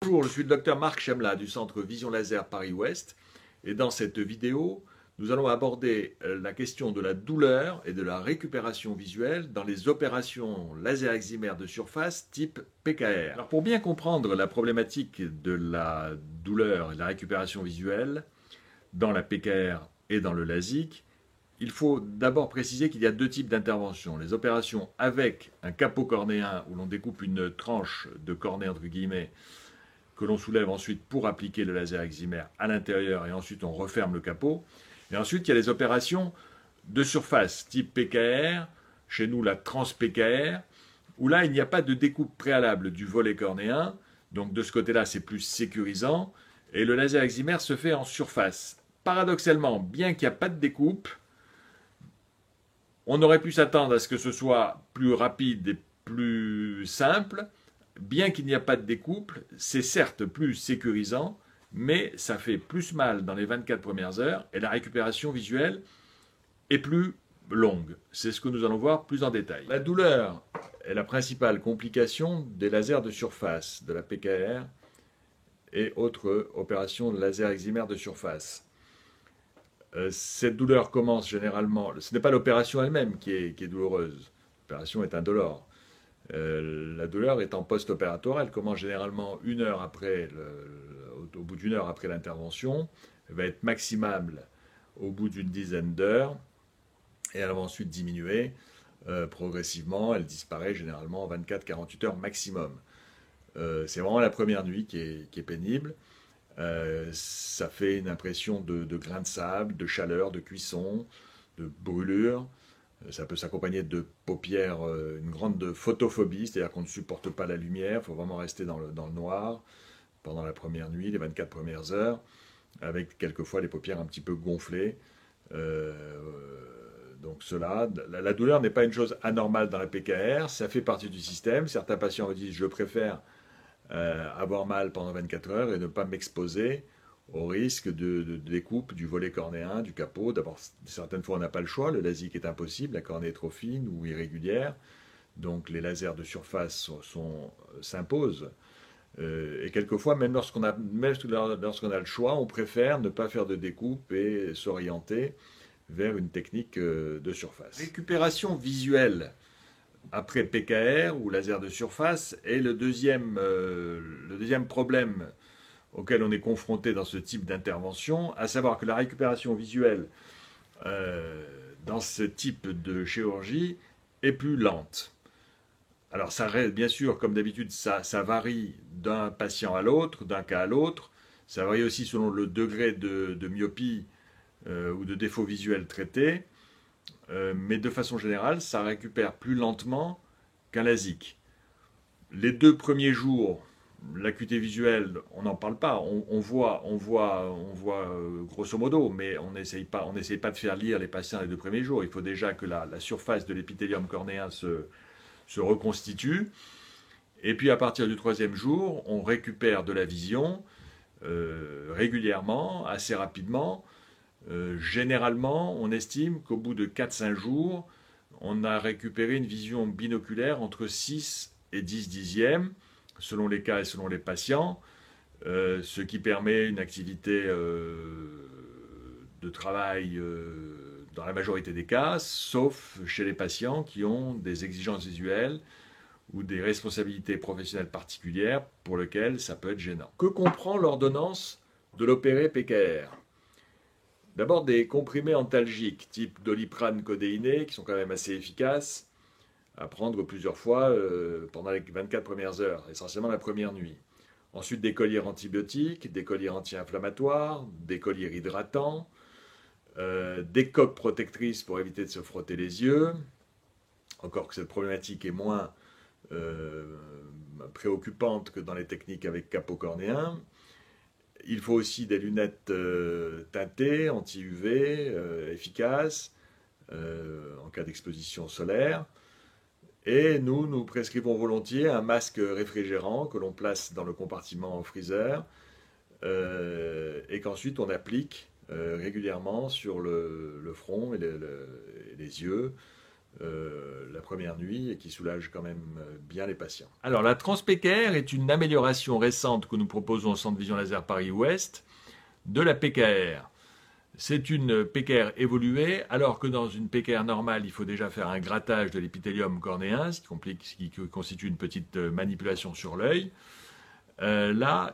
Bonjour, je suis le docteur Marc Chamla du centre Vision Laser Paris-Ouest et dans cette vidéo, nous allons aborder la question de la douleur et de la récupération visuelle dans les opérations laser excimer de surface type PKR. Alors pour bien comprendre la problématique de la douleur et de la récupération visuelle dans la PKR et dans le LASIK, il faut d'abord préciser qu'il y a deux types d'interventions. Les opérations avec un capot cornéen où l'on découpe une tranche de cornée entre guillemets que l'on soulève ensuite pour appliquer le laser excimer à l'intérieur et ensuite on referme le capot. Et ensuite, il y a les opérations de surface type PKR, chez nous la trans-PKR, où là, il n'y a pas de découpe préalable du volet cornéen, donc de ce côté-là, c'est plus sécurisant, et le laser excimer se fait en surface. Paradoxalement, bien qu'il n'y a pas de découpe, on aurait pu s'attendre à ce que ce soit plus rapide et plus simple. Bien qu'il n'y a pas de découpe, c'est certes plus sécurisant, mais ça fait plus mal dans les 24 premières heures et la récupération visuelle est plus longue. C'est ce que nous allons voir plus en détail. La douleur est la principale complication des lasers de surface, de la PKR et autres opérations de laser excimer de surface. Cette douleur commence généralement, ce n'est pas l'opération elle-même qui est douloureuse, l'opération est indolore. La douleur est en post-opératoire, elle commence généralement au bout d'une heure après l'intervention, elle va être maximale au bout d'une dizaine d'heures, et elle va ensuite diminuer progressivement, elle disparaît généralement en 24-48 heures maximum. C'est vraiment la première nuit qui est pénible. Ça fait une impression de grains de sable, de chaleur, de cuisson, de brûlure. Ça peut s'accompagner de paupières, une grande photophobie, c'est-à-dire qu'on ne supporte pas la lumière, il faut vraiment rester dans le noir pendant la première nuit, les 24 premières heures, avec quelquefois les paupières un petit peu gonflées. Donc la douleur n'est pas une chose anormale dans la PKR, ça fait partie du système. Certains patients me disent je préfère avoir mal pendant 24 heures et ne pas m'exposer au risque de découpe du volet cornéen, du capot. D'abord, certaines fois, on n'a pas le choix. Le LASIK est impossible, la cornée est trop fine ou irrégulière. Donc, les lasers de surface s'imposent. Et quelquefois, même lorsqu'on a le choix, on préfère ne pas faire de découpe et s'orienter vers une technique de surface. Récupération visuelle après PKR ou laser de surface est le deuxième problème auquel on est confronté dans ce type d'intervention, à savoir que la récupération visuelle dans ce type de chirurgie est plus lente. Alors ça reste, bien sûr, comme d'habitude, ça varie d'un patient à l'autre, d'un cas à l'autre. Ça varie aussi selon le degré de myopie ou de défaut visuel traité. Mais de façon générale, ça récupère plus lentement qu'un LASIK. Les 2 premiers jours, l'acuité visuelle, on n'en parle pas, on voit grosso modo, mais on n'essaye pas de faire lire les patients les 2 premiers jours. Il faut déjà que la surface de l'épithélium cornéen se reconstitue. Et puis à partir du 3e jour, on récupère de la vision régulièrement, assez rapidement. Généralement, on estime qu'au bout de 4-5 jours, on a récupéré une vision binoculaire entre 6 et 10 dixièmes, selon les cas et selon les patients, ce qui permet une activité de travail dans la majorité des cas, sauf chez les patients qui ont des exigences visuelles ou des responsabilités professionnelles particulières pour lesquelles ça peut être gênant. Que comprend l'ordonnance de l'opéré PKR ? D'abord des comprimés antalgiques type Doliprane codéiné qui sont quand même assez efficaces à prendre plusieurs fois pendant les 24 premières heures, essentiellement la première nuit. Ensuite des collyres antibiotiques, des collyres anti-inflammatoires, des collyres hydratants, des coques protectrices pour éviter de se frotter les yeux, encore que cette problématique est moins préoccupante que dans les techniques avec capot cornéen. Il faut aussi des lunettes teintées, anti-UV, efficaces, en cas d'exposition solaire. Et nous prescrivons volontiers un masque réfrigérant que l'on place dans le compartiment freezer et qu'ensuite on applique régulièrement sur le front et les yeux la première nuit et qui soulage quand même bien les patients. Alors la trans-PKR est une amélioration récente que nous proposons au Centre Vision Laser Paris-Ouest de la PKR. C'est une PKR évoluée, alors que dans une PKR normale, il faut déjà faire un grattage de l'épithélium cornéen, ce qui constitue une petite manipulation sur l'œil. Là,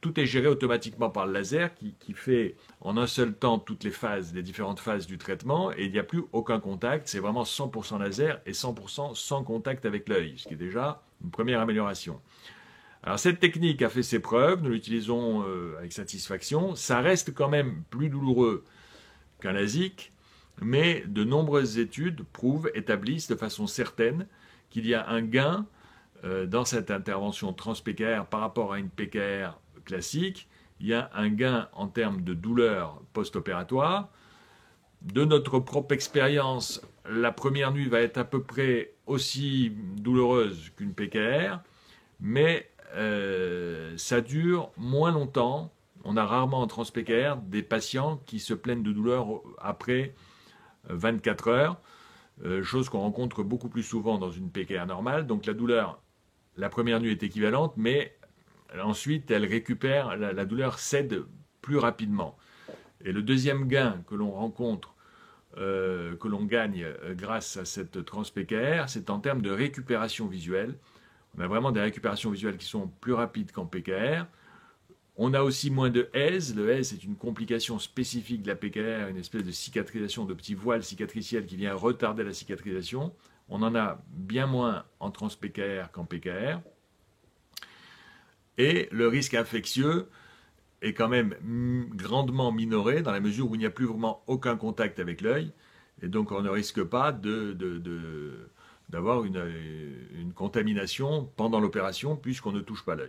tout est géré automatiquement par le laser qui fait en un seul temps toutes les différentes phases du traitement, et il n'y a plus aucun contact. C'est vraiment 100% laser et 100% sans contact avec l'œil, ce qui est déjà une première amélioration. Alors cette technique a fait ses preuves, nous l'utilisons avec satisfaction. Ça reste quand même plus douloureux qu'un LASIK, mais de nombreuses études établissent de façon certaine qu'il y a un gain dans cette intervention trans-PKR par rapport à une PKR classique. Il y a un gain en termes de douleur post-opératoire. De notre propre expérience, la première nuit va être à peu près aussi douloureuse qu'une PKR, mais ça dure moins longtemps. On a rarement en trans-PKR des patients qui se plaignent de douleur après 24 heures, chose qu'on rencontre beaucoup plus souvent dans une PKR normale. Donc la douleur, la première nuit est équivalente, mais ensuite elle récupère, la douleur cède plus rapidement. Et le deuxième gain que l'on rencontre, que l'on gagne grâce à cette trans-PKR, c'est en termes de récupération visuelle. On a vraiment des récupérations visuelles qui sont plus rapides qu'en PKR. On a aussi moins de haze. Le haze est une complication spécifique de la PKR, une espèce de cicatrisation, de petits voiles cicatriciels qui vient retarder la cicatrisation. On en a bien moins en trans-PKR qu'en PKR. Et le risque infectieux est quand même grandement minoré dans la mesure où il n'y a plus vraiment aucun contact avec l'œil. Et donc on ne risque pas d'avoir une contamination pendant l'opération puisqu'on ne touche pas l'œil.